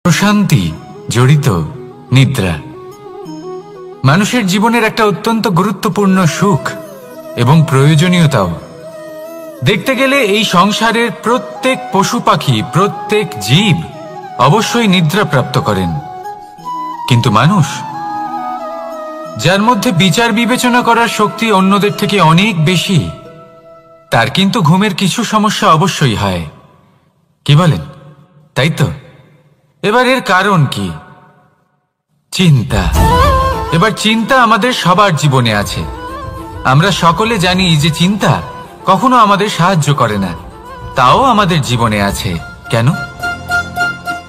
প্রশান্তি জড়িত নিদ্রা মানুষের জীবনের একটা অত্যন্ত গুরুত্বপূর্ণ সুখ এবং প্রয়োজনীয়তাও। দেখতে গেলে এই সংসারের প্রত্যেক পশু পাখি, প্রত্যেক জীব অবশ্যই নিদ্রা প্রাপ্ত করেন, কিন্তু মানুষ, যার মধ্যে বিচার বিবেচনা করার শক্তি অন্যদের থেকে অনেক বেশি, তার কিন্তু ঘুমের কিছু সমস্যা অবশ্যই হয়। কি বলেন? তাই তো। এবার এর কারণ কি? চিন্তা। এবার চিন্তা আমাদের সবার জীবনে আছে। আমরা সকলে জানি যে চিন্তা কখনো আমাদের সাহায্য করে না, তাও আমাদের জীবনে আছে। কেন?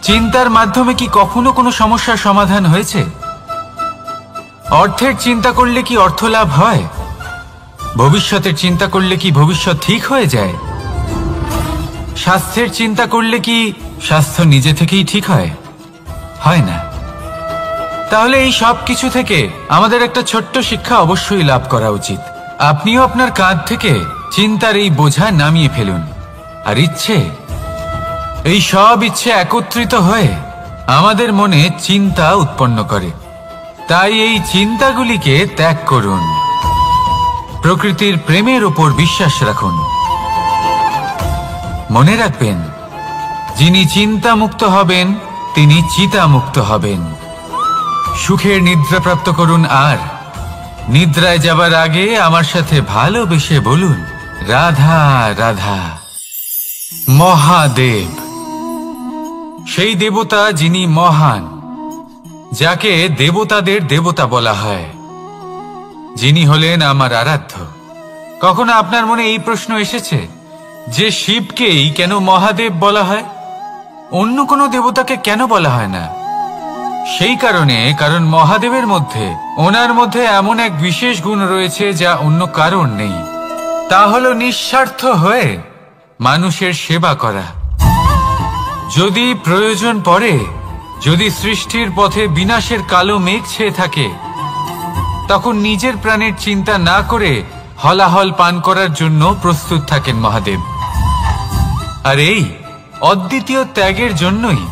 চিন্তার মাধ্যমে কি কখনো কোনো সমস্যার সমাধান হয়েছে? অর্থের চিন্তা করলে কি অর্থ লাভ হয়? ভবিষ্যতের চিন্তা করলে কি ভবিষ্যৎ ঠিক হয়ে যায়? স্বাস্থ্যের চিন্তা করলে কি স্বাস্থ্য নিজে থেকেই ঠিক হয়? হয় না। তাহলে এই সব কিছু থেকে আমাদের একটা ছোট্ট শিক্ষা অবশ্যই লাভ করা উচিত। আপনিও আপনার কাঁধ থেকে চিন্তার এই বোঝা নামিয়ে ফেলুন। আর এই সব ইচ্ছে একত্রিত হয়ে আমাদের মনে চিন্তা উৎপন্ন করে। তাই এই চিন্তাগুলিকে ত্যাগ করুন। প্রকৃতির প্রেমের উপর বিশ্বাস রাখুন। মনে রাখবেন, যিনি চিন্তা মুক্ত হবেন তিনি চিতা মুক্ত হবেন। সুখের নিদ্রা প্রাপ্ত করুন, আর নিদ্রায় যাবার আগে আমার সাথে ভালোবেসে বলুন, রাধা রাধা। মহাদেব, সেই দেবতা যিনি মহান, যাকে দেবতাদের দেবতা বলা হয়, যিনি হলেন আমার আরাধ্য। কখনো আপনার মনে এই প্রশ্ন এসেছে যে শিবকেই কেন মহাদেব বলা হয়, অন্য কোনো দেবতাকে কেন বলা হয় না? সেই কারণ মহাদেবের মধ্যে, ওনার মধ্যে এমন এক বিশেষ গুণ রয়েছে যা অন্য কারণ নেই। তা হলো নিঃস্বার্থ হয়ে মানুষের সেবা করা। যদি প্রয়োজন পড়ে, যদি সৃষ্টির পথে বিনাশের কালো মেঘ ছেয়ে থাকে, তখন নিজের প্রাণের চিন্তা না করে হলাহল পান করার জন্য প্রস্তুত থাকেন মহাদেব। আর এই অদ্বিতীয় ত্যাগের জন্যই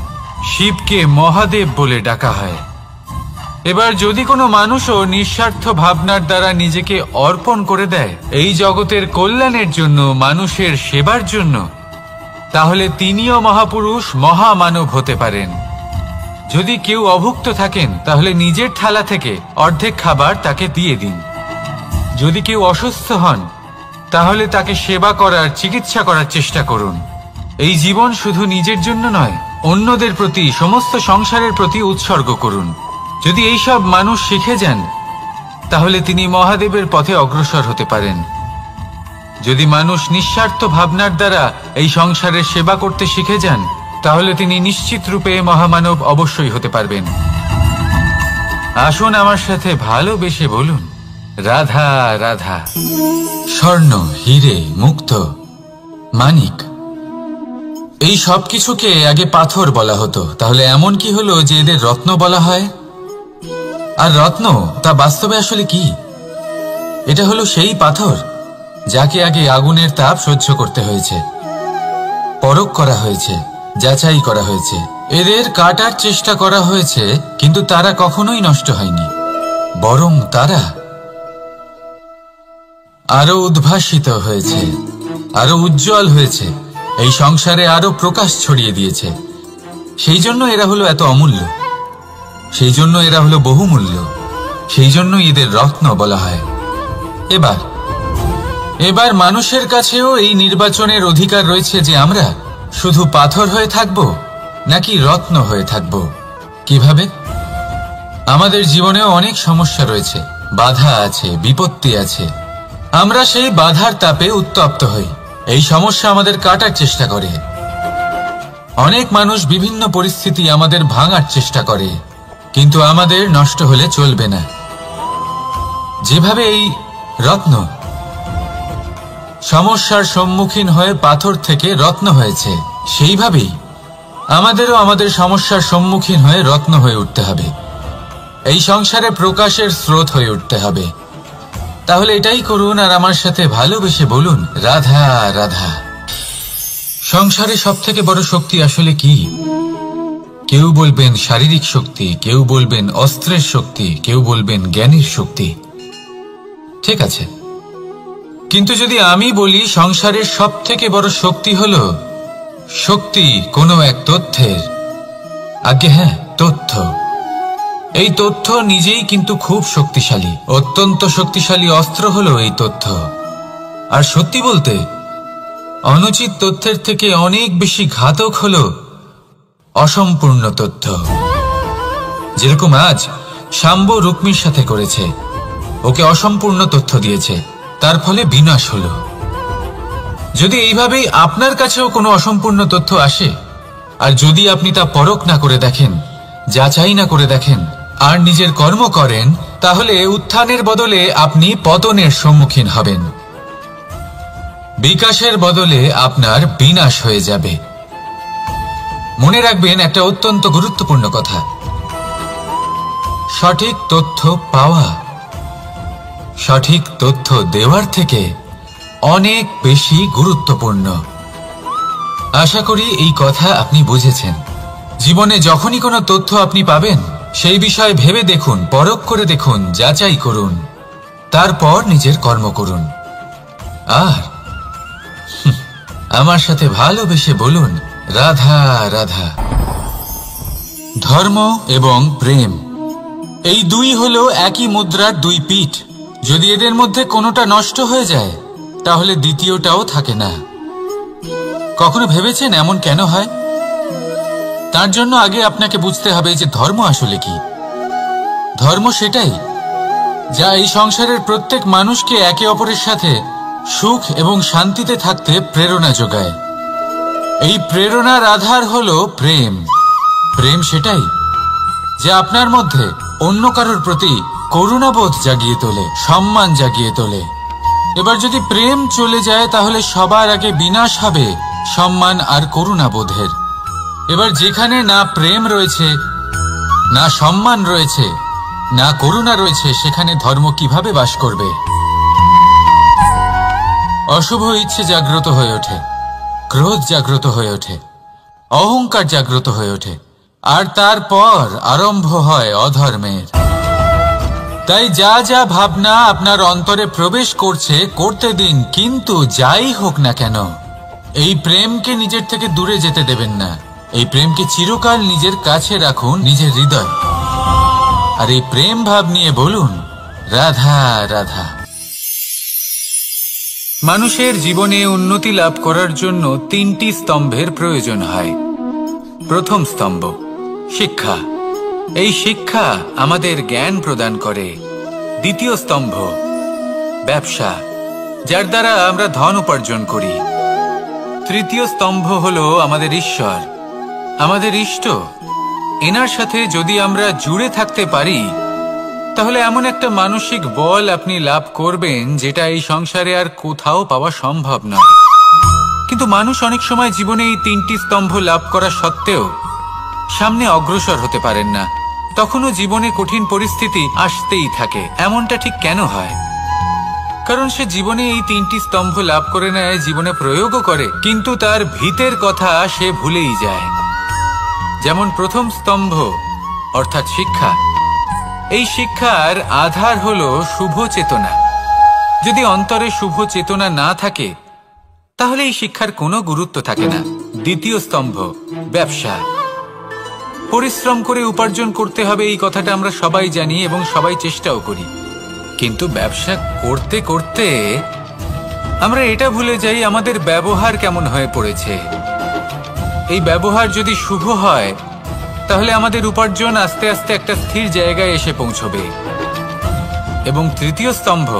শিবকে মহাদেব বলে ডাকা হয়। এবার যদি কোনো মানুষও নিঃস্বার্থ ভাবনার দ্বারা নিজেকে অর্পণ করে দেয় এই জগতের কল্যাণের জন্য, মানুষের সেবার জন্য, তাহলে তিনিও মহাপুরুষ, মহামানব হতে পারেন। যদি কেউ অভুক্ত থাকেন, তাহলে নিজের থালা থেকে অর্ধেক খাবার তাকে দিয়ে দিন। যদি কেউ অসুস্থ হন, তাহলে তাকে সেবা করার, চিকিৎসা করার চেষ্টা করুন। এই জীবন শুধু নিজের জন্য নয়, অন্যদের প্রতি, সমস্ত সংসারের প্রতি উৎসর্গ করুন। যদি এইসব মানুষ শিখে যান, তাহলে তিনি মহাদেবের পথে অগ্রসর হতে পারেন। যদি মানুষ নিঃস্বার্থ ভাবনার দ্বারা এই সংসারের সেবা করতে শিখে যান, তাহলে তিনি নিশ্চিত রূপে মহামানব অবশ্যই হতে পারবেন। আসুন আমার সাথে ভালোবেসে বলুন, রাধা রাধা। স্বর্ণ, হিরে, মুক্ত, মানিক, এই সব কিছুকে আগে পাথর বলা হতো। তাহলে এমন কি হলো যে এদের রত্ন বলা হয়? আর রত্ন তা বাস্তবে আসলে কি? এটা হলো সেই পাথর যাকে আগে আগুনের তাপ সহ্য করতে হয়েছে, পরখ করা হয়েছে, যাচাই করা হয়েছে, এদের কাটার চেষ্টা করা হয়েছে, কিন্তু তারা কখনোই নষ্ট হয়নি, বরং তারা আরো উদ্ভাসিত হয়েছে, আরো উজ্জ্বল হয়েছে, এই সংসারে আরো প্রকাশ ছড়িয়ে দিয়েছে। সেই জন্য এরা হলো এত অমূল্য, সেই জন্য এরা হলো বহুমূল্য, সেই জন্য এদের রত্ন বলা হয়। এবার মানুষের কাছেও এই নির্বাচনের অধিকার রয়েছে যে আমরা শুধু পাথর হয়ে থাকব নাকি রত্ন হয়ে থাকব। কিভাবে? আমাদের জীবনেও অনেক সমস্যা রয়েছে, বাধা আছে, বিপত্তি আছে। আমরা সেই বাধার তাপে উত্তপ্ত হই, এই সমস্যা আমাদের কাটার চেষ্টা করে। অনেক মানুষ বিভিন্ন পরিস্থিতি আমাদের ভাঙার চেষ্টা করে, কিন্তু আমাদের নষ্ট হলে চলবে না। যেভাবে এই রত্ন সমস্যার সম্মুখীন হয়ে পাথর থেকে রত্ন হয়েছে, সেইভাবেই আমাদেরও আমাদের সমস্যার সম্মুখীন হয়ে রত্ন হয়ে উঠতে হবে, এই সংসারে প্রকাশের স্রোত হয়ে উঠতে হবে। তাহলে এটাই করুন, আর আমার সাথে ভালোবেসে বলুন, রাধা রাধা। সংসারে সব থেকে বড় শক্তি আসলে কি? কেউ বলবেন শারীরিক শক্তি, কেউ বলবেন অস্ত্রের শক্তি, কেউ বলবেন জ্ঞানের শক্তি। ঠিক আছে, কিন্তু যদি আমি বলি সংসারের সব থেকে বড় শক্তি হল শক্তি কোনো এক তথ্যের, আগে হ্যাঁ, তথ্য। এই তথ্য নিজেই কিন্তু খুব শক্তিশালী, অত্যন্ত শক্তিশালী অস্ত্র হলো এই তথ্য। আর সত্যি বলতে অনুচিত তথ্যের থেকে অনেক বেশি ঘাতক হলো অসম্পূর্ণ তথ্য। যেরকম আজ শাম্ব রুক্মির সাথে করেছে, ওকে অসম্পূর্ণ তথ্য দিয়েছে, তার ফলে বিনাশ হলো। যদি এইভাবেই আপনার কাছেও কোনো অসম্পূর্ণ তথ্য আসে, আর যদি আপনি তা পরখ না করে দেখেন, যাচাই না করে দেখেন, আর নিজের কর্ম করেন, তাহলে উত্থানের বদলে আপনি পতনের সম্মুখীন হবেন। বিকাশের বদলে আপনার বিনাশ হয়ে যাবে। মনে রাখবেন একটা অত্যন্ত গুরুত্বপূর্ণ কথা, সঠিক তথ্য পাওয়া সঠিক তথ্য দেওয়ার থেকে অনেক বেশি গুরুত্বপূর্ণ। আশা করি এই কথা আপনি বুঝেছেন। জীবনে যখনই কোনো তথ্য আপনি পাবেন, সেই বিষয়ে ভেবে দেখুন, পরখ করে দেখুন, যাচাই করুন, তারপর নিজের কর্ম করুন। আর আমার সাথে ভালোবেসে বলুন, রাধা রাধা। ধর্ম এবং প্রেম, এই দুই হলো একই মুদ্রার দুই পিঠ। যদি এদের মধ্যে কোনোটা নষ্ট হয়ে যায়, তাহলে দ্বিতীয়টাও থাকে না। কখনো ভেবেছেন এমন কেন হয়? তার জন্য আগে আপনাকে বুঝতে হবে যে ধর্ম আসলে কি। ধর্ম সেটাই যা এই সংসারের প্রত্যেক মানুষকে একে অপরের সাথে সুখ এবং শান্তিতে থাকতে প্রেরণা যোগায়। এই প্রেরণার আধার হলো প্রেম। প্রেম সেটাই যা আপনার মধ্যে অন্য কারোর প্রতি করুণাবোধ জাগিয়ে তোলে, সম্মান জাগিয়ে তোলে। এবার যদি প্রেম চলে যায়, তাহলে সবার আগে বিনাশ হবে সম্মান আর করুণাবোধের। এবার যেখানে না প্রেম রয়েছে, না সম্মান রয়েছে, না করুণা রয়েছে, সেখানে ধর্ম কিভাবে বাস করবে? অশুভ ইচ্ছে জাগ্রত হয়ে ওঠে, ক্রোধ জাগ্রত হয়ে ওঠে, অহংকার জাগ্রত হয়ে ওঠে, আর তারপর আরম্ভ হয় অধর্মের। তাই যা যা ভাবনা আপনার অন্তরে প্রবেশ করছে, করতে দিন, কিন্তু যাই হোক না কেন, এই প্রেমকে নিজের থেকে দূরে যেতে দেবেন না। এই প্রেমকে চিরকাল নিজের কাছে রাখুন, নিজের হৃদয়। আর এই প্রেম ভাব নিয়ে বলুন, রাধা রাধা। মানুষের জীবনে উন্নতি লাভ করার জন্য তিনটি স্তম্ভের প্রয়োজন হয়। প্রথম স্তম্ভ শিক্ষা। এই শিক্ষা আমাদের জ্ঞান প্রদান করে। দ্বিতীয় স্তম্ভ ব্যবসা, যার দ্বারা আমরা ধন উপার্জন করি। তৃতীয় স্তম্ভ হলো আমাদের ঈশ্বর, আমাদের ইষ্ট। এনার সাথে যদি আমরা জুড়ে থাকতে পারি, তাহলে এমন একটা মানসিক বল আপনি লাভ করবেন যেটা এই সংসারে আর কোথাও পাওয়া সম্ভব নয়। কিন্তু মানুষ অনেক সময় জীবনে এই তিনটি স্তম্ভ লাভ করা সত্ত্বেও সামনে অগ্রসর হতে পারেন না। তখনও জীবনে কঠিন পরিস্থিতি আসতেই থাকে। এমনটা ঠিক কেন হয়? কারণ সে জীবনে এই তিনটি স্তম্ভ লাভ করে নেয়, জীবনে প্রয়োগও করে, কিন্তু তার ভিতের কথা সে ভুলেই যায়। যেমন প্রথম স্তম্ভ অর্থাৎ শিক্ষা। এই শিক্ষার আধার হলো শুভ চেতনা। যদি অন্তরে শুভ চেতনা না থাকে, তাহলে এই শিক্ষার কোনো গুরুত্ব থাকে না। দ্বিতীয় স্তম্ভ ব্যবসা। পরিশ্রম করে উপার্জন করতে হবে, এই কথাটা আমরা সবাই জানি এবং সবাই চেষ্টাও করি। কিন্তু ব্যবসা করতে করতে আমরা এটা ভুলে যাই আমাদের ব্যবহার কেমন হয়ে পড়েছে। এই ব্যবহার যদি শুভ হয়, তাহলে আমাদের উপার্জন আস্তে আস্তে একটা স্থির জায়গায় এসে পৌঁছবে। এবং তৃতীয় স্তম্ভ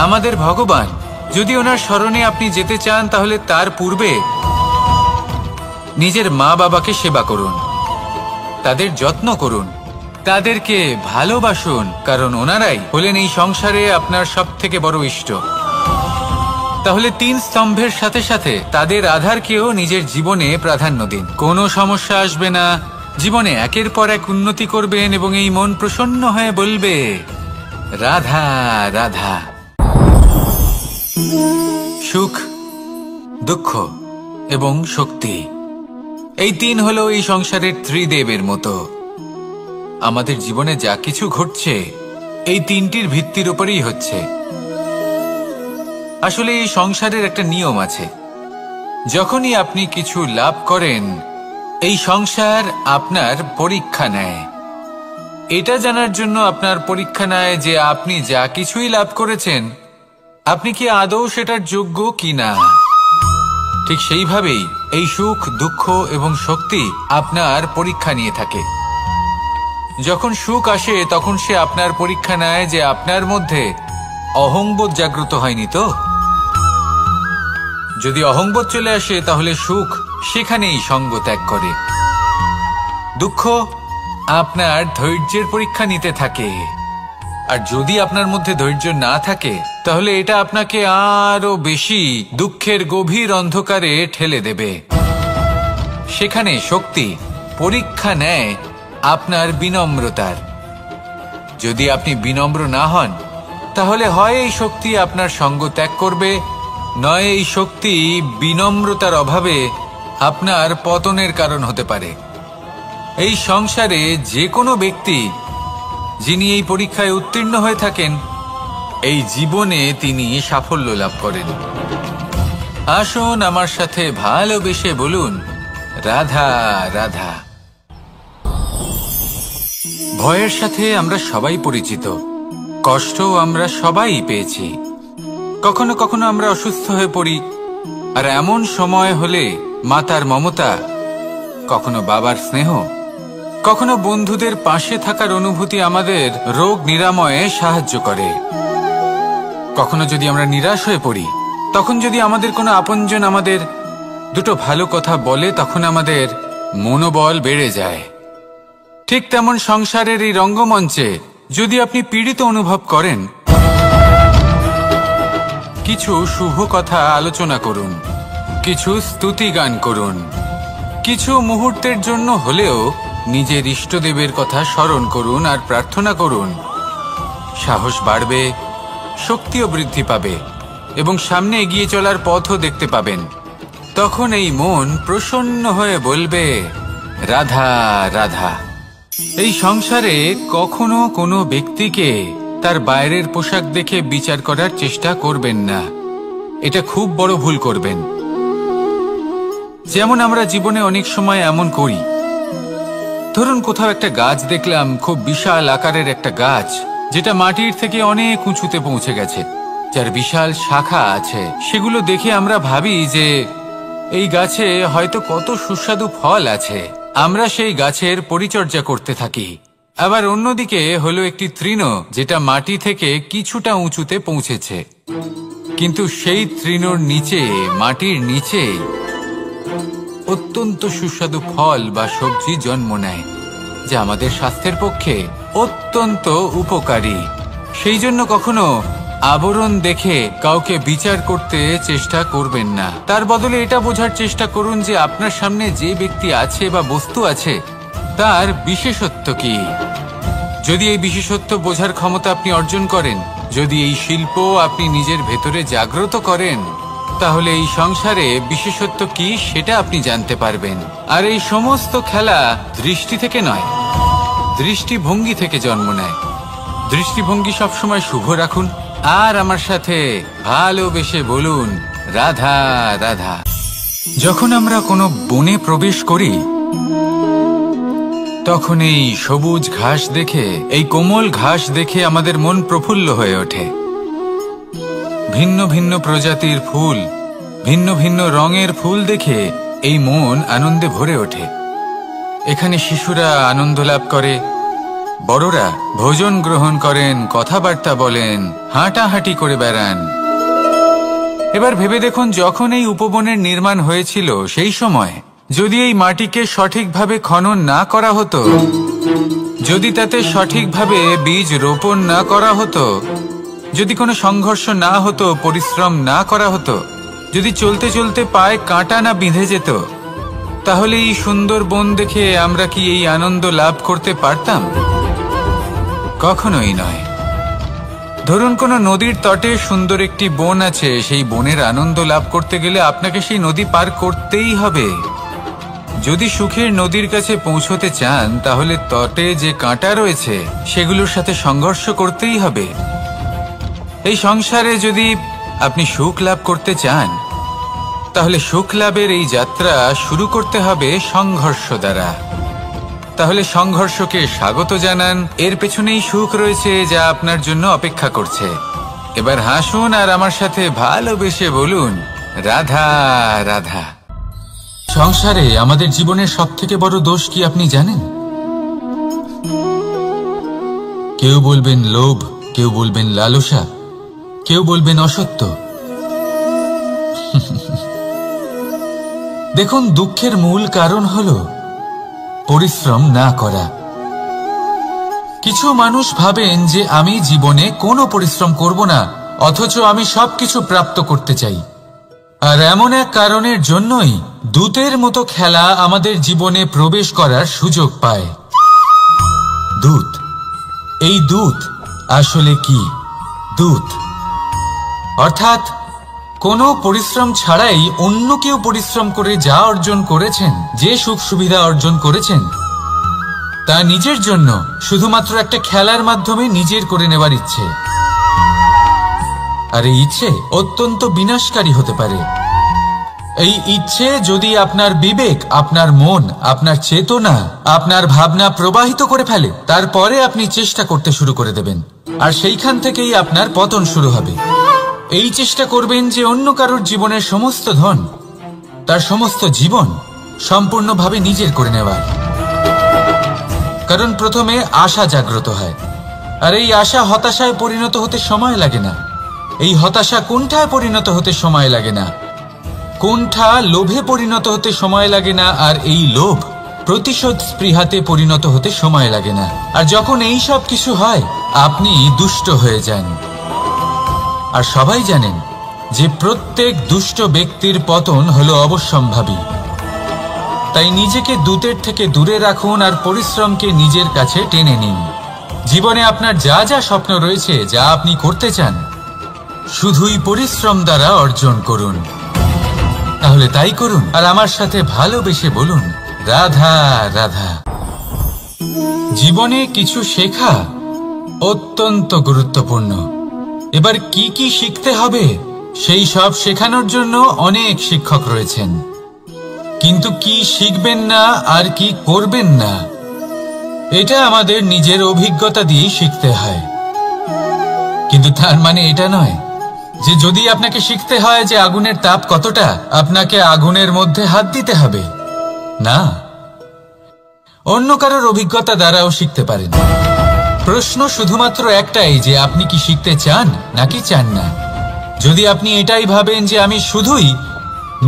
আমাদের ভগবান। যদি ওনার স্মরণে আপনি যেতে চান, তাহলে তার পূর্বে নিজের মা বাবাকে সেবা করুন, তাদের যত্ন করুন, তাদেরকে ভালোবাসুন, কারণ ওনারাই হলেন এই সংসারে আপনার সব থেকে বড় ইষ্ট। তাহলে তিন স্তম্ভের সাথে সাথে তাদের আধারকেও নিজের জীবনে প্রাধান্য দিন। কোনো সমস্যা আসবে না, জীবনে একের পর এক উন্নতি করবেন এবং এই মন প্রসন্ন হয়ে বলবে, রাধা রাধা। সুখ, দুঃখ এবং শক্তি এই তিন হলো এই সংসারের ত্রিদেবের মতো। আমাদের জীবনে যা কিছু ঘটছে এই তিনটির ভিত্তির উপরেই হচ্ছে। আসলে এই সংসারের একটা নিয়ম আছে, যখনই আপনি কিছু লাভ করেন এই সংসার আপনার পরীক্ষা নেয়। এটা জানার জন্য আপনার পরীক্ষা নেয় যে আপনি যা কিছুই লাভ করেছেন আপনি কি আদৌ সেটার যোগ্য কিনা। ঠিক সেইভাবেই এই সুখ, দুঃখ এবং শক্তি আপনার পরীক্ষা নিয়ে থাকে। যখন সুখ আসে তখন সে আপনার পরীক্ষা নেয় যে আপনার মধ্যে অহংবোধ জাগ্রত হয়নি তো। যদি অহংবোধ চলে আসে তাহলে সুখ সেখানেই সঙ্গ ত্যাগ করে। দুঃখ আপনার ধৈর্যের পরীক্ষা নিতে থাকে, আর যদি আপনার মধ্যে ধৈর্য না থাকে তাহলে এটা আপনাকে আরো বেশি দুঃখের গভীর অন্ধকারে ঠেলে দেবে। সেখানে শক্তি পরীক্ষা নেয় আপনার বিনম্রতার। যদি আপনি বিনম্র না হন তাহলে হয় এই শক্তি আপনার সঙ্গ ত্যাগ করবে, নয় এই শক্তি বিনম্রতার অভাবে আপনার পতনের কারণ হতে পারে। এই সংসারে যে কোনো ব্যক্তি যিনি এই পরীক্ষায় উত্তীর্ণ হয়ে থাকেন এই জীবনে তিনি সাফল্য লাভ করেন। আসুন আমার সাথে ভালোবেসে বলুন, রাধা রাধা। ভয়ের সাথে আমরা সবাই পরিচিত, কষ্টও আমরা সবাই পেয়েছি। কখনো কখনো আমরা অসুস্থ হয়ে পড়ি, আর এমন সময় হলে মাতার মমতা, কখনো বাবার স্নেহ, কখনো বন্ধুদের পাশে থাকার অনুভূতি আমাদের রোগ নিরাময়ে সাহায্য করে। কখনো যদি আমরা নিরাশ হয়ে পড়ি, তখন যদি আমাদের কোনো আপনজন আমাদের দুটো ভালো কথা বলে তখন আমাদের মনোবল বেড়ে যায়। ঠিক তেমন সংসারের এই রঙ্গমঞ্চে যদি আপনি পীড়িত অনুভব করেন, কিছু শুভ কথা আলোচনা করুন, কিছু স্তুতি গান করুন, কিছু মুহূর্তের জন্য হলেও নিজের ইষ্টদেবের কথা স্মরণ করুন আর প্রার্থনা করুন। সাহস বাড়বে, শক্তিও বৃদ্ধি পাবে এবং সামনে এগিয়ে চলার পথও দেখতে পাবেন। তখন এই মন প্রসন্ন হয়ে বলবে, রাধা রাধা। এই সংসারে কখনো কোনো ব্যক্তিকে তার বাইরের পোশাক দেখে বিচার করার চেষ্টা করবেন না, এটা খুব বড় ভুল করবেন। যেমন আমরা জীবনে অনেক সময় এমন করি, ধরুন কোথাও একটা গাছ দেখলাম, খুব বিশাল আকারের একটা গাছ যেটা মাটির থেকে অনেক উঁচুতে পৌঁছে গেছে, যার বিশাল শাখা আছে। সেগুলো দেখে আমরা ভাবি যে এই গাছে হয়তো কত সুস্বাদু ফল আছে, আমরা সেই গাছের পরিচর্যা করতে থাকি। আবার অন্যদিকে হলো একটি তৃণ যেটা মাটি থেকে কিছুটা উঁচুতে পৌঁছেছে, কিন্তু সেই তৃণর নিচে, মাটির নিচে অত্যন্ত সুস্বাদু ফল বা সবজি জন্ম নেয়, যা আমাদের স্বাস্থ্যের পক্ষে অত্যন্ত উপকারী। সেই জন্য কখনো আবরণ দেখে কাউকে বিচার করতে চেষ্টা করবেন না। তার বদলে এটা বোঝার চেষ্টা করুন যে আপনার সামনে যে ব্যক্তি আছে বা বস্তু আছে তার বিশেষত্ব কি। যদি এই বিশেষত্ব বোঝার ক্ষমতা আপনি অর্জন করেন, যদি এই শিল্প আপনি নিজের ভেতরে জাগ্রত করেন, তাহলে এই সংসারে বিশেষত্ব কি সেটা আপনি জানতে পারবেন। আর এই সমস্ত খেলা দৃষ্টি থেকে নয়, দৃষ্টিভঙ্গি থেকে জন্ম নেয়। দৃষ্টিভঙ্গি সবসময় শুভ রাখুন আর আমার সাথে ভালোবেসে বলুন, রাধা রাধা। যখন আমরা কোনো বনে প্রবেশ করি তখন এই সবুজ ঘাস দেখে, এই কোমল ঘাস দেখে আমাদের মন প্রফুল্ল হয়ে ওঠে। ভিন্ন ভিন্ন প্রজাতির ফুল, ভিন্ন ভিন্ন রঙের ফুল দেখে এই মন আনন্দে ভরে ওঠে। এখানে শিশুরা আনন্দ লাভ করে, বড়রা ভোজন গ্রহণ করেন, কথাবার্তা বলেন, হাঁটাহাঁটি করে বেড়ান। এবার ভেবে দেখুন, যখন এই উপবনের নির্মাণ হয়েছিল সেই সময় যদি এই মাটিকে সঠিকভাবে খনন না করা হতো, যদি তাতে সঠিকভাবে বীজ রোপণ না করা হতো, যদি কোনো সংঘর্ষ না হতো, পরিশ্রম না করা হতো, যদি চলতে চলতে পায়ে কাঁটা না বিঁধে যেত, তাহলে এই সুন্দর বন দেখে আমরা কি এই আনন্দ লাভ করতে পারতাম? কখনোই নয়। ধরুন কোনো নদীর তটে সুন্দর একটি বন আছে, সেই বনের আনন্দ লাভ করতে গেলে আপনাকে সেই নদী পার করতেই হবে। যদি সুখের নদীর কাছে পৌঁছতে চান তাহলে তটে যে কাঁটা রয়েছে সেগুলোর সাথে সংঘর্ষ করতেই হবে। এই সংসারে যদি আপনি সুখ লাভ করতে চান তাহলে সুখ লাভের এই যাত্রা শুরু করতে হবে সংঘর্ষ দ্বারা। তাহলে সংঘর্ষকে স্বাগত জানান, এর পেছনেই সুখ রয়েছে যা আপনার জন্য অপেক্ষা করছে। এবার হাসুন আর আমার সাথে ভালোবেসে বলুন, রাধা রাধা। সংসারে আমাদের জীবনের সবথেকে বড় দোষ কি আপনি জানেন? কেউ বলবেন লোভ, কেউ বলবেন লালসা, কেউ বলবেন অসত্য। দেখুন, দুঃখের মূল কারণ হলো পরিশ্রম না করা। কিছু মানুষ ভাবেন যে আমি জীবনে কোনো পরিশ্রম করব না, অথচ আমি সবকিছু প্রাপ্ত করতে চাই। আর এমন এক কারণের জন্যই দূতের মতো খেলা আমাদের জীবনে প্রবেশ করার সুযোগ পায়। দূত। এই দূত আসলে কি? দূত অর্থাৎ কোনো পরিশ্রম ছাড়াই অন্য কেউ পরিশ্রম করে যা অর্জন করেছেন, যে সুখ সুবিধা অর্জন করেছেন, তা নিজের জন্য শুধুমাত্র একটা খেলার মাধ্যমে নিজের করে নেবার ইচ্ছে। আর এই ইচ্ছে অত্যন্ত বিনাশকারী হতে পারে। এই ইচ্ছে যদি আপনার বিবেক, আপনার মন, আপনার চেতনা, আপনার ভাবনা প্রবাহিত করে ফেলে, তারপরে আপনি চেষ্টা করতে শুরু করে দেবেন, আর সেইখান থেকেই আপনার পতন শুরু হবে। এই চেষ্টা করবেন যে অন্য কারোর জীবনের সমস্ত ধন, তার সমস্ত জীবন সম্পূর্ণভাবে নিজের করে নেওয়ার। কারণ প্রথমে আশা জাগ্রত হয়, আর এই আশা হতাশায় পরিণত হতে সময় লাগে না। এই হতাশা কুণ্ঠায় পরিণত হতে সময় লাগে না, কুণ্ঠা লোভে পরিণত হতে সময় লাগে না, আর এই লোভ প্রতিশোধ স্পৃহাতে পরিণত হতে সময় লাগে না। আর যখন এই সব কিছু হয়, আপনি দুষ্ট হয়ে যান। আর সবাই জানেন যে প্রত্যেক দুষ্ট ব্যক্তির পতন হলো অবশ্যম্ভাবী। তাই নিজেকে দূতের থেকে দূরে রাখুন আর পরিশ্রমকে নিজের কাছে টেনে নিন। জীবনে আপনার যা যা স্বপ্ন রয়েছে, যা আপনি করতে চান, শুধুই পরিশ্রম দ্বারা অর্জন করুন। তাহলে তাই করুন আর আমার সাথে ভালোবেসে বলুন, রাধা রাধা। জীবনে কিছু শেখা অত্যন্ত গুরুত্বপূর্ণ। এবার কি কি শিখতে হবে সেই সব শেখানোর জন্য অনেক শিক্ষক রয়েছেন, কিন্তু কি শিখবেন না আর কি করবেন না, এটা আমাদের নিজের অভিজ্ঞতা দিয়ে শিখতে হয়। কিন্তু তার মানে এটা নয় যে যদি আপনাকে শিখতে হয় যে আগুনের তাপ কতটা, আপনাকে আগুনের মধ্যে হাত দিতে হবে। না, অন্য কারোর অভিজ্ঞতা দ্বারাও শিখতে পারেন। প্রশ্ন শুধুমাত্র একটাই যে আপনি কি শিখতে চান নাকি চান না। যদি আপনি এটাই ভাবেন যে আমি শুধুই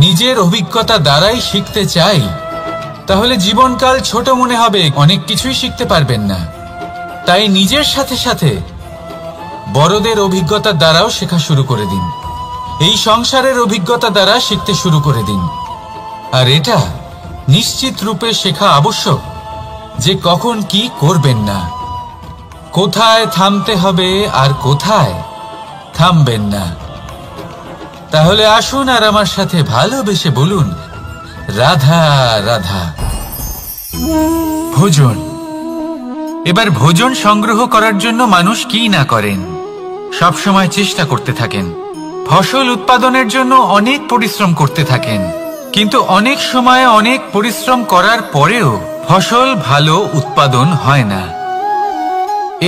নিজের অভিজ্ঞতা দ্বারাই শিখতে চাই, তাহলে জীবনকাল ছোট মনে হবে, অনেক কিছুই শিখতে পারবেন না। তাই নিজের সাথে সাথে বড়দের অভিজ্ঞতা দ্বারাও শেখা শুরু করে দিন। এই সংসারের অভিজ্ঞতা দ্বারা শিখতে শুরু করে দিন। আর এটা নিশ্চিত রূপে শেখা আবশ্যক যে কখন কি করবেন না, কোথায় থামতে হবে আর কোথায় থামবেন না। তাহলে আসুন আর আমার সাথে ভালোবেসে বলুন, রাধা রাধা। ভোজন। এবার ভোজন সংগ্রহ করার জন্য মানুষ কি না করেন, সব সময় চেষ্টা করতে থাকেন। ফসল উৎপাদনের জন্য অনেক পরিশ্রম করতে থাকেন, কিন্তু অনেক সময় অনেক পরিশ্রম করার পরেও ফসল ভালো উৎপাদন হয় না।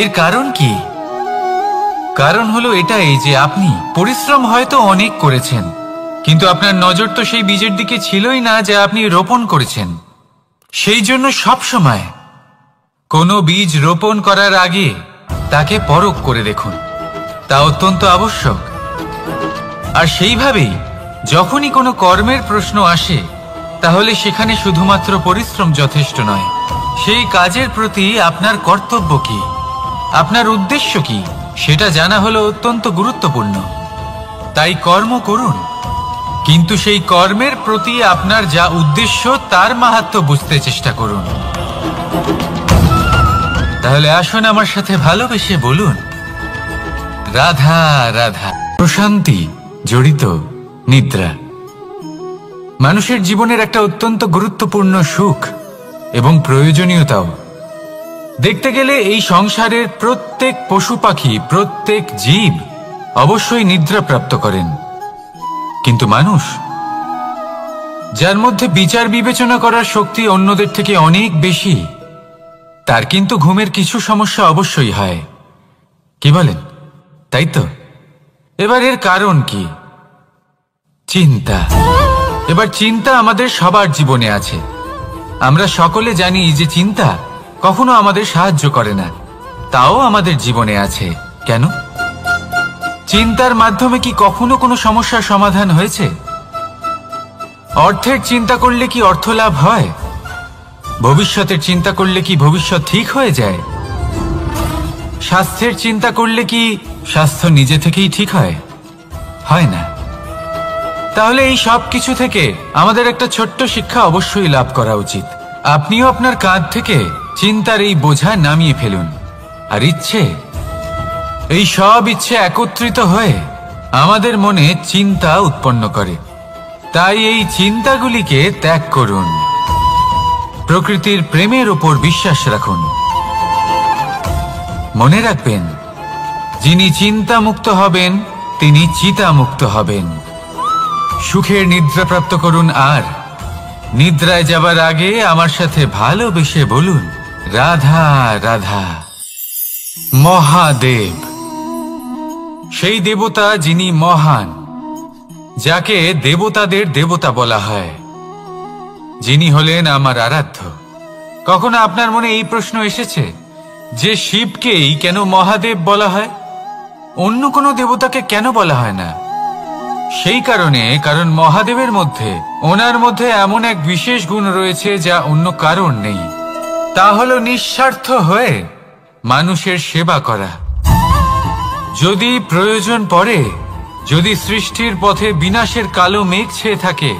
এর কারণ কি? কারণ হলো এটাই যে আপনি পরিশ্রম হয়তো অনেক করেছেন, কিন্তু আপনার নজর তো সেই বীজের দিকে ছিলই না যা আপনি রোপণ করেছেন। সেই জন্য সব সময় কোনো বীজ রোপণ করার আগে তাকে পরখ করে দেখুন, তা অত্যন্ত আবশ্যক। আর সেইভাবেই যখনই কোনো কর্মের প্রশ্ন আসে, তাহলে সেখানে শুধুমাত্র পরিশ্রম যথেষ্ট নয়। সেই কাজের প্রতি আপনার কর্তব্য কি, আপনার উদ্দেশ্য কি, সেটা জানা হলো অত্যন্ত গুরুত্বপূর্ণ। তাই কর্ম করুন, কিন্তু সেই কর্মের প্রতি আপনার যা উদ্দেশ্য তার মাহাত্ম্য বুঝতে চেষ্টা করুন। তাহলে আসুন আমার সাথে ভালোবেসে বলুন, রাধা রাধা। প্রশান্তি জড়িত নিদ্রা। মানুষের জীবনের একটা অত্যন্ত গুরুত্বপূর্ণ সুখ এবং প্রয়োজনীয়তাও। দেখতে গেলে এই সংসারের প্রত্যেক পশু পাখি, প্রত্যেক জীব অবশ্যই নিদ্রা প্রাপ্ত করেন, কিন্তু মানুষ, যার মধ্যে বিচার বিবেচনা করার শক্তি অন্যদের থেকে অনেক বেশি, তার কিন্তু ঘুমের কিছু সমস্যা অবশ্যই হয়। কি বলেন, তাই তো? এবার এর কারণ কি? চিন্তা। এবার চিন্তা আমাদের সবার জীবনে আছে। আমরা সকলে জানি যে চিন্তা কখনো আমাদের সাহায্য করে না, তাও আমাদের জীবনে আছে। কেন? চিন্তার মাধ্যমে কি কখনো কোনো সমস্যার সমাধান হয়েছে? অর্থের চিন্তা করলে কি অর্থ লাভ হয়? ভবিষ্যতের চিন্তা করলে কি ভবিষ্যৎ ঠিক হয়ে যায়? স্বাস্থ্যের চিন্তা করলে কি স্বাস্থ্য নিজে থেকেই ঠিক হয়? হয় না। তাহলে এই সব কিছু থেকে আমাদের একটা ছোট্ট শিক্ষা অবশ্যই লাভ করা উচিত। আপনিও আপনার কাঁধ থেকে চিন্তার এই বোঝা নামিয়ে ফেলুন। আর ইচ্ছে, এই সব ইচ্ছে একত্রিত হয়ে আমাদের মনে চিন্তা উৎপন্ন করে। তাই এই চিন্তাগুলিকে ত্যাগ করুন। প্রকৃতির প্রেমের ওপর বিশ্বাস রাখুন। মনে রাখবেন, যিনি চিন্তামুক্ত হবেন তিনি চিতামুক্ত হবেন। সুখের নিদ্রা প্রাপ্ত করুন, আর নিদ্রায় যাবার আগে আমার সাথে ভালোবেসে বলুন, রাধা রাধা। মহাদেব, সেই দেবতা যিনি মহান, যাকে দেবতাদের দেবতা বলা হয়, যিনি হলেন আমার আরাধ্য। কখনো আপনার মনে এই প্রশ্ন এসেছে যে শিবকেই কেন মহাদেব বলা হয়, অন্য কোনো দেবতাকে কেন বলা হয় না? সেই কারণ মহাদেবের মধ্যে, ওনার মধ্যে এমন এক বিশেষ গুণ রয়েছে যা অন্য কারণ নেই। তা হলো নিঃস্বার্থ হয়ে মানুষের সেবা করা। যদি প্রয়োজন পড়ে, যদি সৃষ্টির পথে বিনাশের কালো মেঘ ছেয়ে থাকে,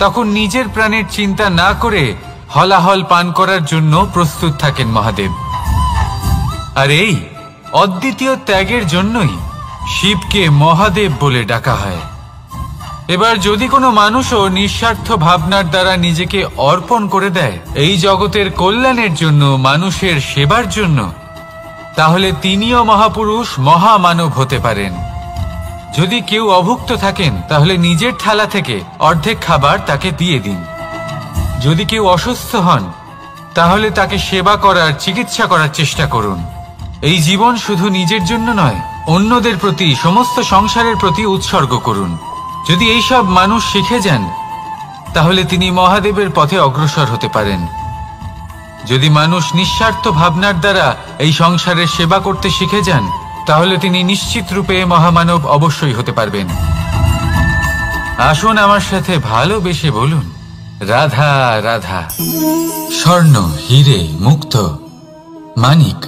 তখন নিজের প্রাণের চিন্তা না করে হলাহল পান করার জন্য প্রস্তুত থাকেন মহাদেব। আর এই অদ্বিতীয় ত্যাগের জন্যই শিবকে মহাদেব বলে ডাকা হয়। এবার যদি কোনো মানুষও নিঃস্বার্থ ভাবনার দ্বারা নিজেকে অর্পণ করে দেয় এই জগতের কল্যাণের জন্য, মানুষের সেবার জন্য, তাহলে তিনিও মহাপুরুষ, মহামানব হতে পারেন। যদি কেউ অভুক্ত থাকেন, তাহলে নিজের থালা থেকে অর্ধেক খাবার তাকে দিয়ে দিন। যদি কেউ অসুস্থ হন, তাহলে তাকে সেবা করার, চিকিৎসা করার চেষ্টা করুন। এই জীবন শুধু নিজের জন্য নয়, অন্যদের প্রতি, সমস্ত সংসারের প্রতি উৎসর্গ করুন। যদি এইসব মানুষ শিখে যান, তাহলে তিনি মহাদেবের পথে অগ্রসর হতে পারেন। যদি মানুষ নিঃস্বার্থ ভাবনার দ্বারা এই সংসারের সেবা করতে শিখে যান, তাহলে তিনি নিশ্চিত রূপে মহামানব অবশ্যই হতে পারবেন। আসুন আমার সাথে ভালোবেসে বলুন, রাধা রাধা। স্বর্ণ, হিরে, মুক্ত, মানিক,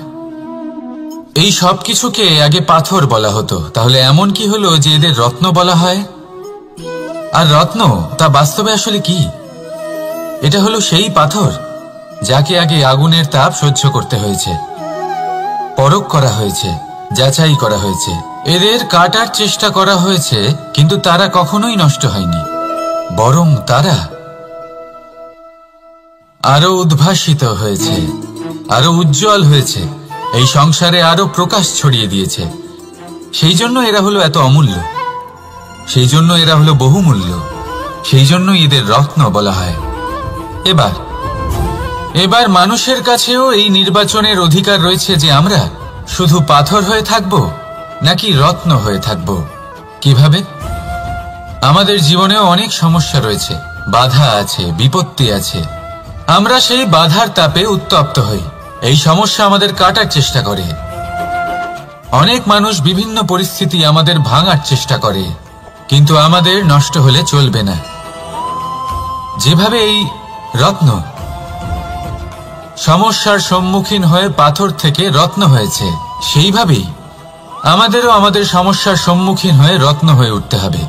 এই সব কিছুকে আগে পাথর বলা হতো। তাহলে এমন কি হলো যে এদের রত্ন বলা হয়? আর রত্ন তা বাস্তবে আসলে কি? এটা হলো সেই পাথর যাকে আগে আগুনের তাপ সহ্য করতে হয়েছে, পরখ করা হয়েছে, যাচাই করা হয়েছে, এদের কাটার চেষ্টা করা হয়েছে, কিন্তু তারা কখনোই নষ্ট হয়নি, বরং তারা আরো উদ্ভাসিত হয়েছে, আরো উজ্জ্বল হয়েছে, এই সংসারে আরো প্রকাশ ছড়িয়ে দিয়েছে। সেই জন্য এরা হলো এত অমূল্য, সেই জন্য এরা হলো বহুমূল্য, সেই জন্য এদের রত্ন বলা হয়। এবার মানুষের কাছেও এই নির্বাচনের অধিকার রয়েছে যে আমরা শুধু পাথর হয়ে থাকব নাকি রত্ন হয়ে থাকব। কিভাবে? আমাদের জীবনেও অনেক সমস্যা রয়েছে, বাধা আছে, বিপত্তি আছে। আমরা সেই বাধার তাপে উত্তপ্ত হই, এই সমস্যা আমাদের কাটার চেষ্টা করে। অনেক মানুষ বিভিন্ন পরিস্থিতি আমাদের ভাঙার চেষ্টা করে, কিন্তু আমাদের নষ্ট হলে চলবে না। যেভাবে এই রত্ন সমস্যার সম্মুখীন হয়ে পাথর থেকে রত্ন হয়েছে, সেইভাবেই আমাদেরও আমাদের সমস্যার সম্মুখীন হয়ে রত্ন হয়ে উঠতে হবে,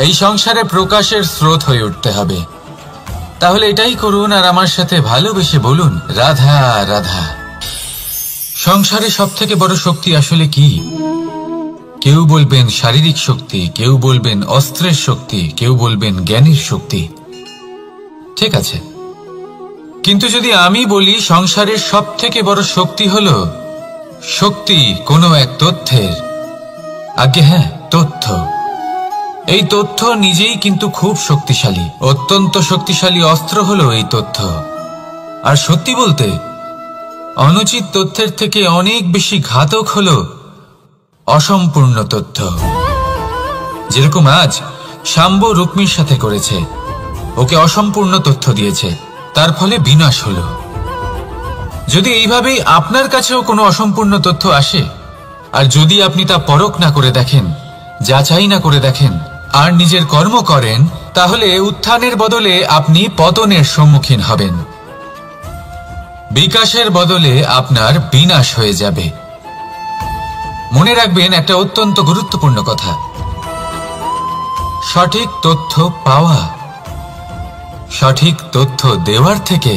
এই সংসারে প্রকাশের স্রোত হয়ে উঠতে হবে। তাহলে এটাই করুন আর আমার সাথে ভালোবেসে বলুন, রাধা রাধা। সংসারে সব থেকে বড় শক্তি আসলে কি? কেউ বলবেন শারীরিক শক্তি, কেউ বলবেন অস্ত্রের শক্তি, কেউ বলবেন জ্ঞানের শক্তি। ঠিক আছে, কিন্তু যদি আমি বলি সংসারের সবথেকে বড় শক্তি হল শক্তি কোনো এক তথ্যের, আগে হ্যাঁ, তথ্য। এই তথ্য নিজেই কিন্তু খুব শক্তিশালী, অত্যন্ত শক্তিশালী অস্ত্র হলো এই তথ্য। আর সত্যি বলতে অনুচিত তথ্যের থেকে অনেক বেশি ঘাতক হলো অসম্পূর্ণ তথ্য। যেরকম আজ শাম্ব রুক্মির সাথে করেছে, ওকে অসম্পূর্ণ তথ্য দিয়েছে, তার ফলে বিনাশ হলো। যদি এইভাবেই আপনার কাছেও কোনো অসম্পূর্ণ তথ্য আসে, আর যদি আপনি তা পরখ না করে দেখেন, যাচাই না করে দেখেন, আর নিজের কর্ম করেন, তাহলে উত্থানের বদলে আপনি পতনের সম্মুখীন হবেন। বিকাশের বদলে আপনার বিনাশ হয়ে যাবে। মনে রাখবেন একটা অত্যন্ত গুরুত্বপূর্ণ কথা, সঠিক তথ্য পাওয়া সঠিক তথ্য দেওয়ার থেকে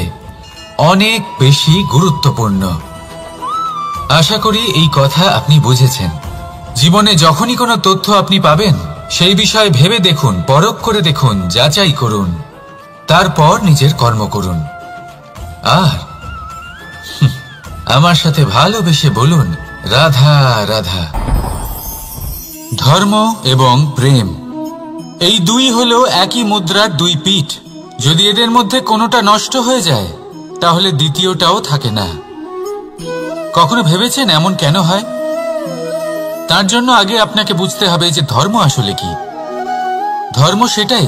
অনেক বেশি গুরুত্বপূর্ণ। আশা করি এই কথা আপনি বুঝেছেন। জীবনে যখনই কোনো তথ্য আপনি পাবেন, সেই বিষয়ে ভেবে দেখুন, পরখ করে দেখুন, যাচাই করুন, তারপর নিজের কর্ম করুন। আর আমার সাথে ভালোবেসে বলুন, রাধা রাধা। ধর্ম এবং প্রেম, এই দুই হলো একই মুদ্রার দুই পিঠ। যদি এদের মধ্যে কোনোটা নষ্ট হয়ে যায়, তাহলে দ্বিতীয়টাও থাকে না। কখনো ভেবেছেন এমন কেন হয়? তার জন্য আগে আপনাকে বুঝতে হবে যে ধর্ম আসলে কি। ধর্ম সেটাই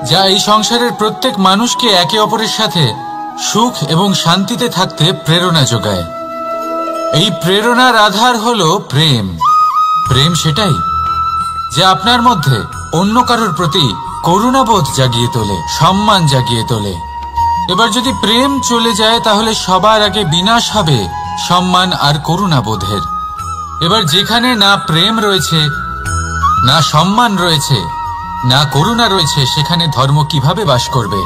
যা এই সংসারের প্রত্যেক মানুষকে একে অপরের সাথে সুখ এবং শান্তিতে থাকতে প্রেরণা যোগায়। এই প্রেরণার আধার হলো প্রেম। প্রেম সেটাই যা আপনার মধ্যে অন্য কারোর প্রতি করুণাবোধ জাগিয়ে তোলে, সম্মান জাগিয়ে তোলে। এবার যদি প্রেম চলে যায়, তাহলে সবার আগে বিনাশ হবে সম্মান আর করুণাবোধের। এবার যেখানে না প্রেম রয়েছে, না সম্মান রয়েছে, না করুণা রয়েছে, সেখানে ধর্ম কিভাবে বাস করবে?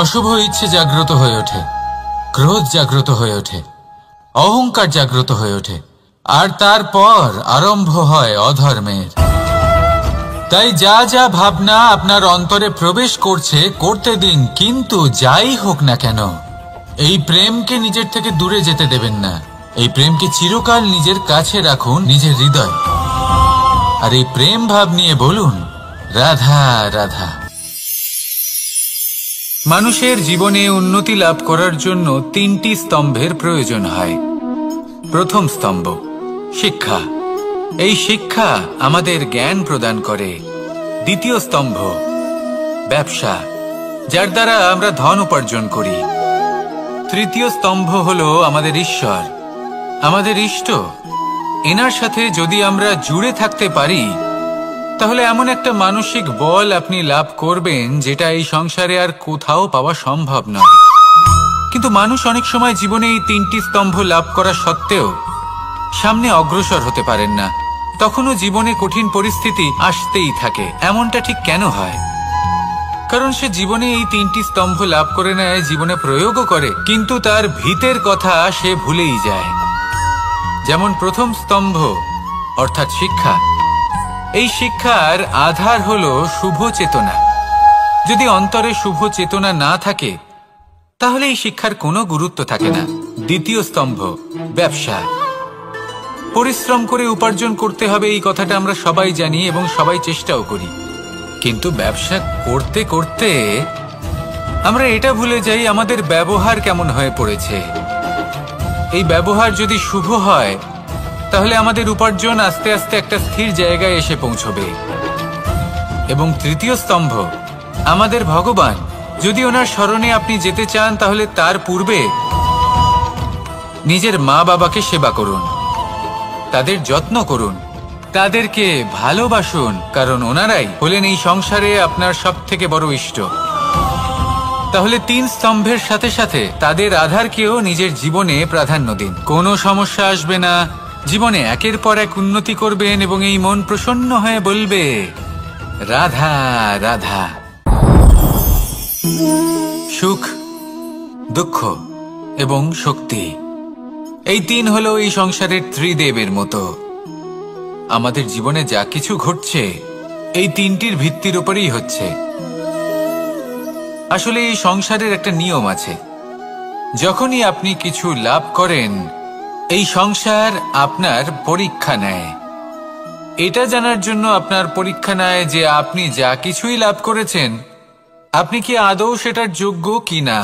অশুভ ইচ্ছে জাগ্রত হয়ে ওঠে, ক্রোধ জাগ্রত হয়ে ওঠে, অহংকার জাগ্রত হয়ে ওঠে, আর তারপর আরম্ভ হয় অধর্মের। তাই যা যা ভাবনা আপনার অন্তরে প্রবেশ করছে, করতে দিন, কিন্তু যাই হোক না কেন, এই প্রেমকে নিজের থেকে দূরে যেতে দেবেন না। এই প্রেমকে চিরকাল নিজের কাছে রাখুন, নিজের হৃদয়। আর এই প্রেম ভাব নিয়ে বলুন, রাধা রাধা। মানুষের জীবনে উন্নতি লাভ করার জন্য তিনটি স্তম্ভের প্রয়োজন হয়। প্রথম স্তম্ভ শিক্ষা। এই শিক্ষা আমাদের জ্ঞান প্রদান করে। দ্বিতীয় স্তম্ভ ব্যবসা, যার দ্বারা আমরা ধন উপার্জন করি। তৃতীয় স্তম্ভ হলো আমাদের ঈশ্বর, আমাদের ইষ্ট। এনার সাথে যদি আমরা জুড়ে থাকতে পারি, তাহলে এমন একটা মানসিক বল আপনি লাভ করবেন যেটা এই সংসারে আর কোথাও পাওয়া সম্ভব নয়। কিন্তু মানুষ অনেক সময় জীবনে এই তিনটি স্তম্ভ লাভ করা সত্ত্বেও সামনে অগ্রসর হতে পারেন না। তখনও জীবনে কঠিন পরিস্থিতি আসতেই থাকে। এমনটা ঠিক কেন হয়? কারণ সে জীবনে এই তিনটি স্তম্ভ লাভ করে নেয়, জীবনে প্রয়োগও করে, কিন্তু তার ভিতের কথা সে ভুলেই যায়। যেমন প্রথম স্তম্ভ অর্থাৎ শিক্ষা। এই শিক্ষার আধার হলো শুভ চেতনা। যদি অন্তরে শুভ চেতনা না থাকে, তাহলে এই শিক্ষার কোনো গুরুত্ব থাকে না। দ্বিতীয় স্তম্ভ ব্যবসা। পরিশ্রম করে উপার্জন করতে হবে, এই কথাটা আমরা সবাই জানি এবং সবাই চেষ্টাও করি। কিন্তু ব্যবসা করতে করতে আমরা এটা ভুলে যাই আমাদের ব্যবহার কেমন হয়ে পড়েছে। এই ব্যবহার যদি শুভ হয়, তাহলে আমাদের উপার্জন আস্তে আস্তে একটা স্থির জায়গায় এসে পৌঁছবে। এবং তৃতীয় স্তম্ভ আমাদের ভগবান। যদি ওনার স্মরণে আপনি যেতে চান, তাহলে তার পূর্বে নিজের মা বাবাকে সেবা করুন, তাদের যত্ন করুন, তাদেরকে ভালোবাসুন, কারণ ওনারাই হলেন এই সংসারে আপনার সবথেকে বড় ইষ্ট। তাহলে তিন স্তম্ভের সাথে সাথে তাদের আধারকেও নিজের জীবনে প্রাধান্য দিন। কোনো সমস্যা আসবে না, জীবনে একের পর এক উন্নতি করবেন এবং এই মন প্রসন্ন হয়ে বলবে, রাধা রাধা। সুখ, দুঃখ এবং শক্তি এই তিন হলো এই সংসারের ত্রিদেবের মতো। আমাদের জীবনে যা কিছু ঘটছে এই তিনটির ভিত্তির উপরেই হচ্ছে। আসলে এই সংসারের একটা নিয়ম আছে, যখনই আপনি কিছু লাভ করেন এই সংসার আপনার পরীক্ষা নেয়। এটা জানার জন্য আপনার পরীক্ষা নেয় যে আপনি যা কিছুই লাভ করেছেন আপনি কি আদৌ সেটার যোগ্য কিনা।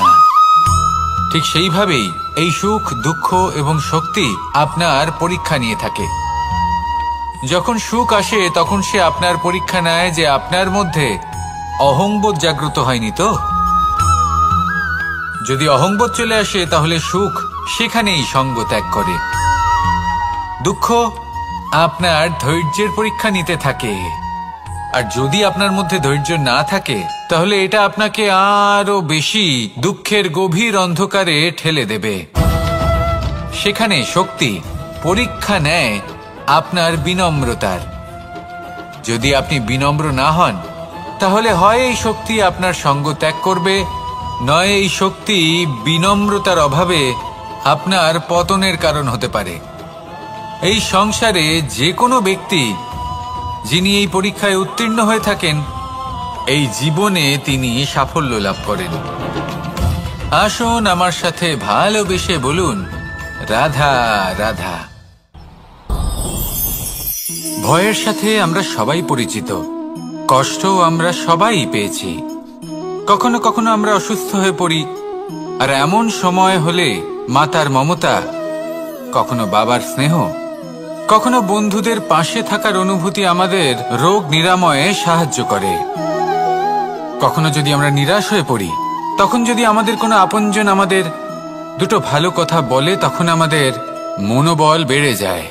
ঠিক সেইভাবেই এই সুখ, দুঃখ এবং শক্তি আপনার পরীক্ষা নিয়ে থাকে। যখন সুখ আসে তখন সে আপনার পরীক্ষা নেয় যে আপনার মধ্যে অহংবোধ জাগ্রত হয়নি তো। যদি অহংবোধ চলে আসে তাহলে সুখ সেখানেই সঙ্গ ত্যাগ করে। দুঃখ আপনার ধৈর্যের পরীক্ষা নিতে থাকে, আর যদি আপনার মধ্যে ধৈর্য না থাকে তাহলে এটা আপনাকে আরো বেশি দুঃখের গভীর অন্ধকারে ঠেলে দেবে। সেখানে শক্তি পরীক্ষা নেয় আপনার বিনম্রতার। যদি আপনি বিনম্র না হন তাহলে হয় এই শক্তি আপনার সঙ্গ ত্যাগ করবে, নয় এই শক্তি বিনম্রতার অভাবে আপনার পতনের কারণ হতে পারে। এই সংসারে যে কোনো ব্যক্তি যিনি এই পরীক্ষায় উত্তীর্ণ হয়ে থাকেন এই জীবনে তিনি সাফল্য লাভ করেন। আসুন আমার সাথে ভালোবেসে বলুন, রাধা রাধা। ভয়ের সাথে আমরা সবাই পরিচিত, কষ্টও আমরা সবাই পেয়েছি। কখনো কখনো আমরা অসুস্থ হয়ে পড়ি, আর এমন সময় হলে মাতার মমতা, কখনো বাবার স্নেহ, কখনো বন্ধুদের পাশে থাকার অনুভূতি আমাদের রোগ নিরাময়ে সাহায্য করে। কখনো যদি আমরা নিরাশ হয়ে পড়ি, তখন যদি আমাদের কোনো আপনজন আমাদের দুটো ভালো কথা বলে তখন আমাদের মনোবল বেড়ে যায়।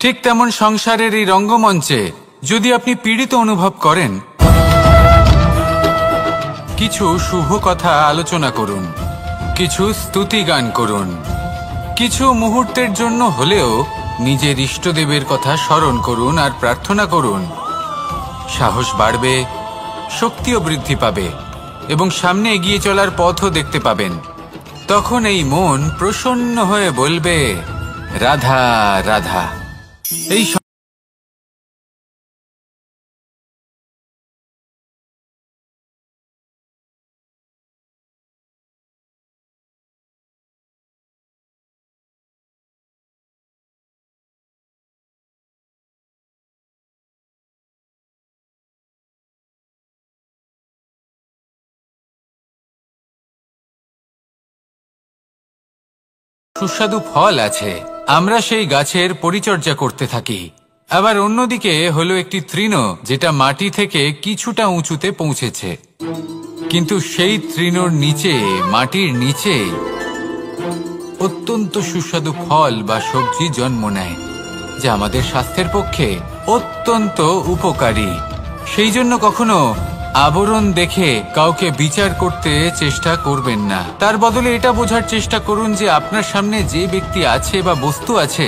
ঠিক তেমন সংসারের এই রঙ্গমঞ্চে যদি আপনি পীড়িত অনুভব করেন, কিছু শুভ কথা আলোচনা করুন, কিছু স্তুতি গান করুন, কিছু মুহূর্তের জন্য হলেও নিজের ইষ্টদেবের কথা স্মরণ করুন আর প্রার্থনা করুন। সাহস বাড়বে, শক্তিও বৃদ্ধি পাবে এবং সামনে এগিয়ে চলার পথও দেখতে পাবেন। তখন এই মন প্রসন্ন হয়ে বলবে, রাধা রাধা। এই সুস্বাদু ফল আছে, আমরা সেই গাছের পরিচর্যা করতে থাকি। আবার অন্যদিকে হলো একটি তৃণ যেটা মাটি থেকে কিছুটা উঁচুতে পৌঁছেছে, কিন্তু সেই তৃণর নিচে, মাটির নিচে অত্যন্ত সুস্বাদু ফল বা সবজি জন্ম নেয়, যা আমাদের স্বাস্থ্যের পক্ষে অত্যন্ত উপকারী। সেই জন্য কখনো আবরণ দেখে কাউকে বিচার করতে চেষ্টা করবেন না। তার বদলে এটা বোঝার চেষ্টা করুন যে আপনার সামনে যে ব্যক্তি আছে বা বস্তু আছে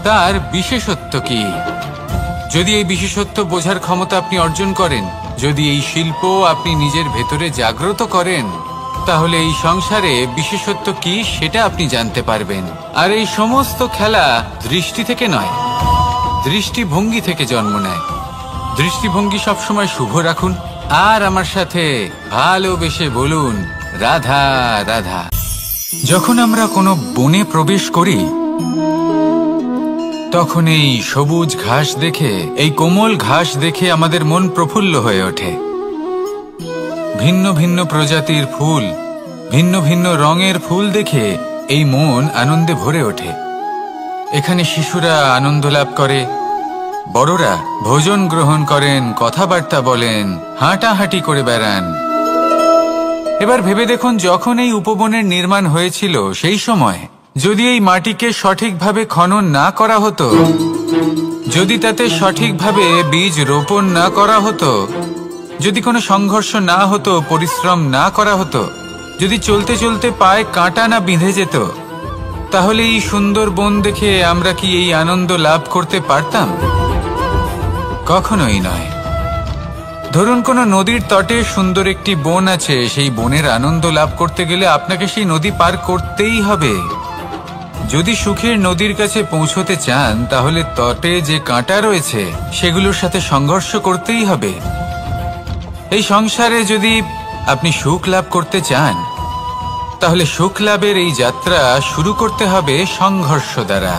তার বিশেষত্ব কি। যদি এই বিশেষত্ব বোঝার ক্ষমতা আপনি অর্জন করেন, যদি এই শিল্প আপনি নিজের ভেতরে জাগ্রত করেন, তাহলে এই সংসারে বিশেষত্ব কি সেটা আপনি জানতে পারবেন। আর এই সমস্ত খেলা দৃষ্টি থেকে নয়, দৃষ্টিভঙ্গি থেকে জন্ম নেয়। দৃষ্টিভঙ্গি সবসময় শুভ রাখুন আর আমার সাথে ভালোবেসে বলুন, রাধা রাধা। যখন আমরা কোনো বনে প্রবেশ করি তখন এই সবুজ ঘাস দেখে, এই কোমল ঘাস দেখে আমাদের মন প্রফুল্ল হয়ে ওঠে। ভিন্ন ভিন্ন প্রজাতির ফুল, ভিন্ন ভিন্ন রঙের ফুল দেখে এই মন আনন্দে ভরে ওঠে। এখানে শিশুরা আনন্দ লাভ করে, বড়রা ভোজন গ্রহণ করেন, কথাবার্তা বলেন, হাঁটাহাঁটি করে বেড়ান। এবার ভেবে দেখুন, যখন এই উপবনের নির্মাণ হয়েছিল সেই সময় যদি এই মাটিকে সঠিকভাবে খনন না করা হতো, যদি তাতে সঠিকভাবে বীজ রোপণ না করা হতো, যদি কোনো সংঘর্ষ না হতো, পরিশ্রম না করা হতো, যদি চলতে চলতে পায়ে কাঁটা না বিঁধে যেত, তাহলে এই সুন্দর বন দেখে আমরা কি এই আনন্দ লাভ করতে পারতাম? কখনোই নয়। ধরুন কোনো নদীর তটে সুন্দর একটি বন আছে, সেই বনের আনন্দ লাভ করতে গেলে আপনাকে সেই নদী পার করতেই হবে। যদি সুখের নদীর কাছে পৌঁছতে চান তাহলে তটে যে কাঁটা রয়েছে সেগুলোর সাথে সংঘর্ষ করতেই হবে। এই সংসারে যদি আপনি সুখ লাভ করতে চান তাহলে সুখ লাভের এই যাত্রা শুরু করতে হবে সংঘর্ষ দ্বারা।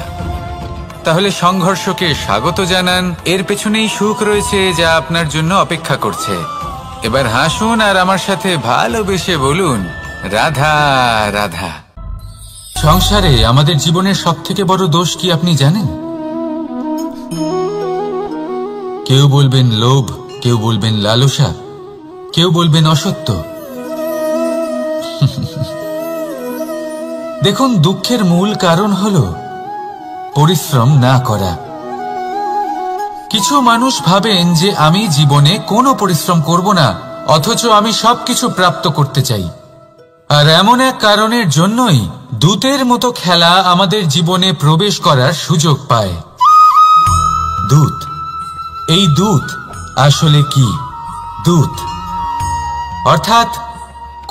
তাহলে সংঘর্ষকে স্বাগত জানান, এর পেছনেই সুখ রয়েছে যা আপনার জন্য অপেক্ষা করছে। এবার হাসুন আর আমার সাথে ভালোবেসে বলুন, রাধা রাধা। সংসারে আমাদের জীবনের সবথেকে বড় দোষ কি আপনি জানেন? কেউ বলবেন লোভ, কেউ বলবেন লালসা, কেউ বলবেন অসত্য। দেখুন, দুঃখের মূল কারণ হলো পরিশ্রম না করা। কিছু মানুষ ভাবেন যে আমি জীবনে কোনো পরিশ্রম করব না, অথচ আমি সবকিছু প্রাপ্ত করতে চাই। আর এমন এক কারণের জন্যই দূতের মতো খেলা আমাদের জীবনে প্রবেশ করার সুযোগ পায়। দূত। এই দূত আসলে কি? দূত অর্থাৎ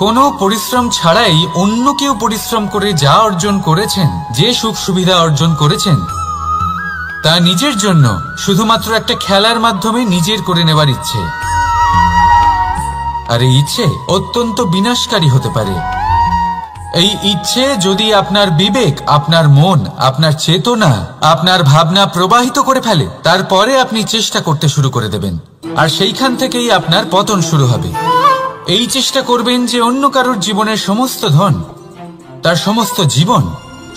কোনো পরিশ্রম ছাড়াই অন্য কেউ পরিশ্রম করে যা অর্জন করেছেন, যে সুখ সুবিধা অর্জন করেছেন, তা নিজের জন্য শুধুমাত্র একটা খেলার মাধ্যমে নিজের করে নেবার ইচ্ছে। আর এই ইচ্ছে অত্যন্ত বিনাশকারী হতে পারে। এই ইচ্ছে যদি আপনার বিবেক, আপনার মন, আপনার চেতনা, আপনার ভাবনা প্রবাহিত করে ফেলে, তারপরে আপনি চেষ্টা করতে শুরু করে দেবেন, আর সেইখান থেকেই আপনার পতন শুরু হবে। এই চেষ্টা করবেন যে অন্য কারোর জীবনের সমস্ত ধন, তার সমস্ত জীবন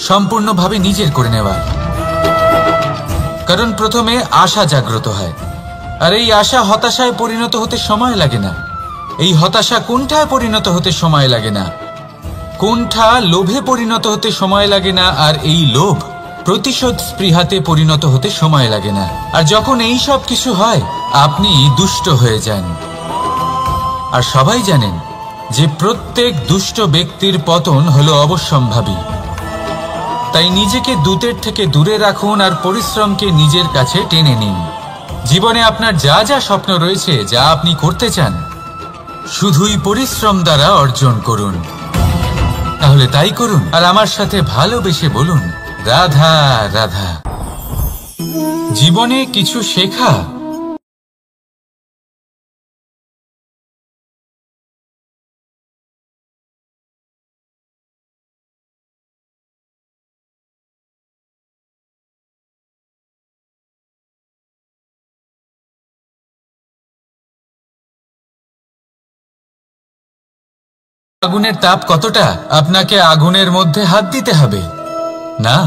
সম্পূর্ণভাবে নিজের করে নেওয়ার। কারণ প্রথমে আশা জাগ্রত হয়, আর এই আশা হতাশায় পরিণত হতে সময় লাগে না। এই হতাশা কুণ্ঠায় পরিণত হতে সময় লাগে না, কুণ্ঠা লোভে পরিণত হতে সময় লাগে না, আর এই লোভ প্রতিশোধ স্পৃহাতে পরিণত হতে সময় লাগে না। আর যখন এই সব কিছু হয়, আপনি দুষ্ট হয়ে যান। আর সবাই জানেন যে প্রত্যেক দুষ্ট ব্যক্তির পতন হলো অবশ্যম্ভাবী। তাই নিজেকে দূতের থেকে দূরে রাখুন আর পরিশ্রমকে নিজের কাছে টেনে নিন। জীবনে আপনার যা যা স্বপ্ন রয়েছে, যা আপনি করতে চান, শুধুই পরিশ্রম দ্বারা অর্জন করুন। তাহলে তাই করুন আর আমার সাথে ভালোবেসে বলুন, রাধা রাধা। জীবনে কিছু শেখা আগুনের তাপ কতটা আপনাকে আগুনের মধ্যে হাত দিতে হবে না,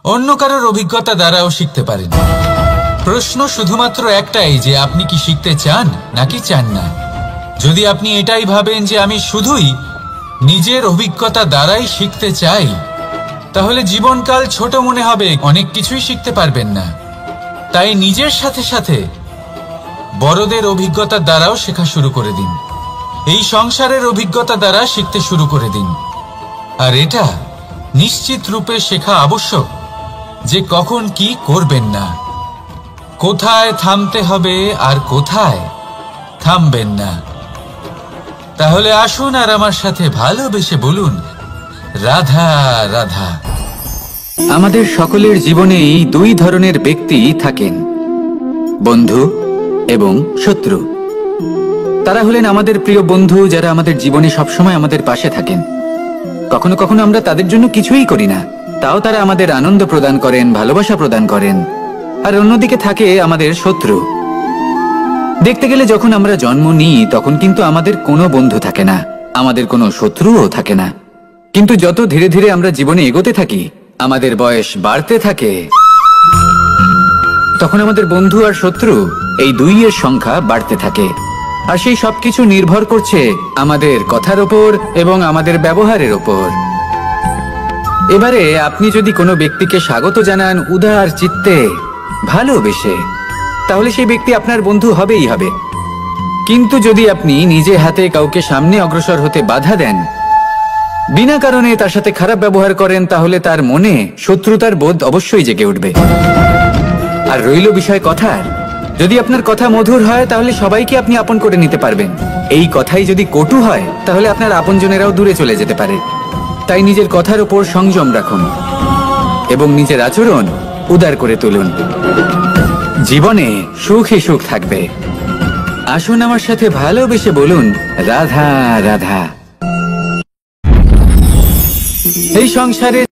অন্য কারোর অভিজ্ঞতা দ্বারাও শিখতে পারেন। প্রশ্ন শুধুমাত্র একটাই যে আপনি কি শিখতে চান নাকি চান না। যদি আপনি এটাই ভাবেন যে আমি শুধুই নিজের অভিজ্ঞতা দ্বারাই শিখতে চাই, তাহলে জীবনকাল ছোট মনে হবে, অনেক কিছুই শিখতে পারবেন না। তাই নিজের সাথে সাথে বড়দের অভিজ্ঞতা দ্বারাও শেখা শুরু করে দিন। এই সংসারের অভিজ্ঞতা দ্বারা শিখতে শুরু করে দিন। আর এটা নিশ্চিত রূপে শেখা আবশ্যক যে কখন কি করবেন না, কোথায় থামতে হবে আর কোথায় থামবেন না। তাহলে আসুন আর আমার সাথে ভালোবেসে বলুন, রাধা রাধা। আমাদের সকলের জীবনেই দুই ধরনের ব্যক্তি থাকেন, বন্ধু এবং শত্রু। তারা হলেন আমাদের প্রিয় বন্ধু, যারা আমাদের জীবনে সবসময় আমাদের পাশে থাকেন। কখনো কখনো আমরা তাদের জন্য কিছুই করি না, তাও তারা আমাদের আনন্দ প্রদান করেন, ভালোবাসা প্রদান করেন। আর অন্যদিকে থাকে আমাদের শত্রু। দেখতে গেলে যখন আমরা জন্ম নিই তখন কিন্তু আমাদের কোনো বন্ধু থাকে না, আমাদের কোনো শত্রুও থাকে না। কিন্তু যত ধীরে ধীরে আমরা জীবনে এগোতে থাকি, আমাদের বয়স বাড়তে থাকে, তখন আমাদের বন্ধু আর শত্রু এই দুইয়ের সংখ্যা বাড়তে থাকে। আর সেই সবকিছু নির্ভর করছে আমাদের কথার ওপর এবং আমাদের ব্যবহারের ওপর। এবারে আপনি যদি কোনো ব্যক্তিকে স্বাগত জানান উদার চিত্তে, ভালোবেসে, তাহলে সেই ব্যক্তি আপনার বন্ধু হবেই হবে। কিন্তু যদি আপনি নিজে হাতে কাউকে সামনে অগ্রসর হতে বাধা দেন, বিনা কারণে তার সাথে খারাপ ব্যবহার করেন, তাহলে তার মনে শত্রুতার বোধ অবশ্যই জেগে উঠবে। আর রইল বিষয় কথার, যদি আপনার কথা মধুর হয় তাহলে সবাইকে আপনি আপন করে নিতে পারবেন। এই কথাই যদি কটু হয় তাহলে আপনার আপনজনেরাও দূরে চলে যেতে পারে। তাই নিজের কথার ওপর সংযম রাখুন এবং নিজের আচরণ উদার করে তুলুন। জীবনে সুখী সুখ থাকবে। আসুন আমার সাথে ভালোবেসে বলুন, রাধা রাধা। এই সংসারে